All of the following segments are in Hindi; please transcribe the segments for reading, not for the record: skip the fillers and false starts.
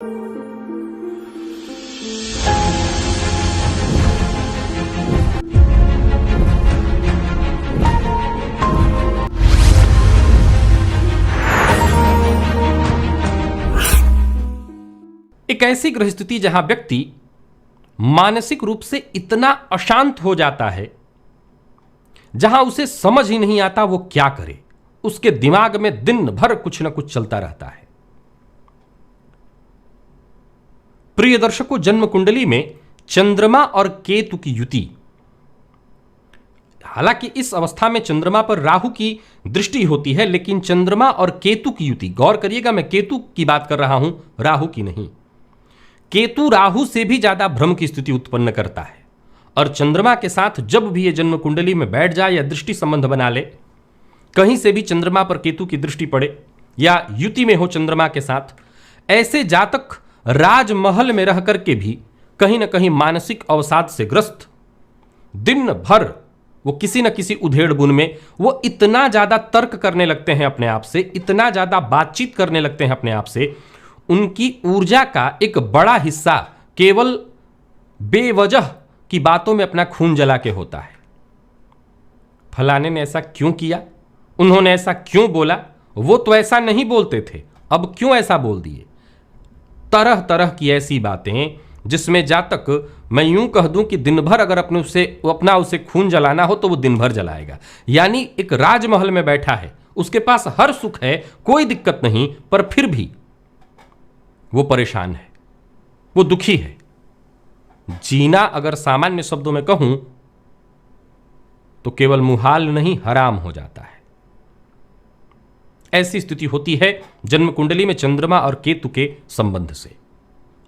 एक ऐसी ग्रह स्थिति जहां व्यक्ति मानसिक रूप से इतना अशांत हो जाता है, जहां उसे समझ ही नहीं आता वो क्या करे। उसके दिमाग में दिन भर कुछ न कुछ चलता रहता है। प्रिय दर्शकों, जन्म कुंडली में चंद्रमा और केतु की युति, हालांकि इस अवस्था में चंद्रमा पर राहु की दृष्टि होती है, लेकिन चंद्रमा और केतु की युति, गौर करिएगा, मैं केतु की बात कर रहा हूं, राहु की नहीं। केतु राहु से भी ज्यादा भ्रम की स्थिति उत्पन्न करता है, और चंद्रमा के साथ जब भी ये जन्म कुंडली में बैठ जाए या दृष्टि संबंध बना ले, कहीं से भी चंद्रमा पर केतु की दृष्टि पड़े या युति में हो चंद्रमा के साथ, ऐसे जातक राजमहल में रह करके भी कहीं ना कहीं मानसिक अवसाद से ग्रस्त, दिन भर वो किसी न किसी उधेड़ बुन में वो इतना ज्यादा तर्क करने लगते हैं अपने आप से, इतना ज्यादा बातचीत करने लगते हैं अपने आप से, उनकी ऊर्जा का एक बड़ा हिस्सा केवल बेवजह की बातों में अपना खून जला के होता है। फलाने ने ऐसा क्यों किया, उन्होंने ऐसा क्यों बोला, वो तो ऐसा नहीं बोलते थे, अब क्यों ऐसा बोल दिए। तरह तरह की ऐसी बातें जिसमें जातक, मैं यूं कह दूं कि दिन भर अगर अपना उसे खून जलाना हो तो वो दिन भर जलाएगा। यानी एक राजमहल में बैठा है, उसके पास हर सुख है, कोई दिक्कत नहीं, पर फिर भी वो परेशान है, वो दुखी है। जीना अगर सामान्य शब्दों में कहूं तो केवल मुहाल नहीं, हराम हो जाता है। ऐसी स्थिति होती है जन्म कुंडली में चंद्रमा और केतु के संबंध से।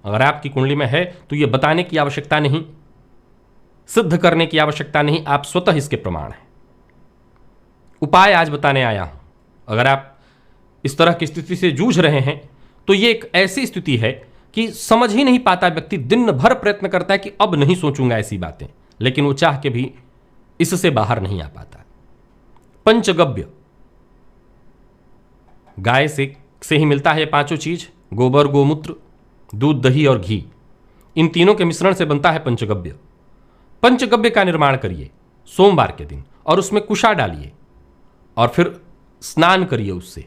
अगर आपकी कुंडली में है तो यह बताने की आवश्यकता नहीं, सिद्ध करने की आवश्यकता नहीं, आप स्वतः इसके प्रमाण हैं। उपाय आज बताने आया हूं। अगर आप इस तरह की स्थिति से जूझ रहे हैं तो यह एक ऐसी स्थिति है कि समझ ही नहीं पाता व्यक्ति, दिन भर प्रयत्न करता है कि अब नहीं सोचूंगा ऐसी बातें, लेकिन वो चाह के भी इससे बाहर नहीं आ पाता। पंचगव्य, गाय से ही मिलता है ये पांचों चीज, गोबर, गोमूत्र, दूध, दही और घी, इन तीनों के मिश्रण से बनता है पंचगव्य। पंचगव्य का निर्माण करिए सोमवार के दिन और उसमें कुशा डालिए और फिर स्नान करिए उससे,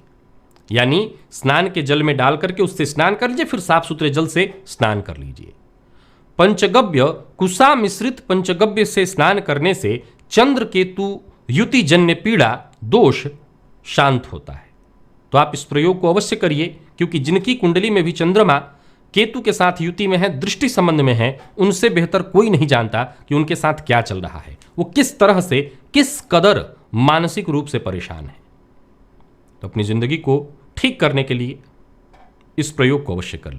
यानी स्नान के जल में डाल करके उससे स्नान कर लीजिए, फिर साफ सुथरे जल से स्नान कर लीजिए। पंचगव्य, कुशा मिश्रित पंचगव्य से स्नान करने से चंद्र केतु युति जन्य पीड़ा, दोष शांत होता है। तो आप इस प्रयोग को अवश्य करिए, क्योंकि जिनकी कुंडली में भी चंद्रमा केतु के साथ युति में है, दृष्टि संबंध में है, उनसे बेहतर कोई नहीं जानता कि उनके साथ क्या चल रहा है, वो किस तरह से, किस कदर मानसिक रूप से परेशान है। तो अपनी जिंदगी को ठीक करने के लिए इस प्रयोग को अवश्य कर लें।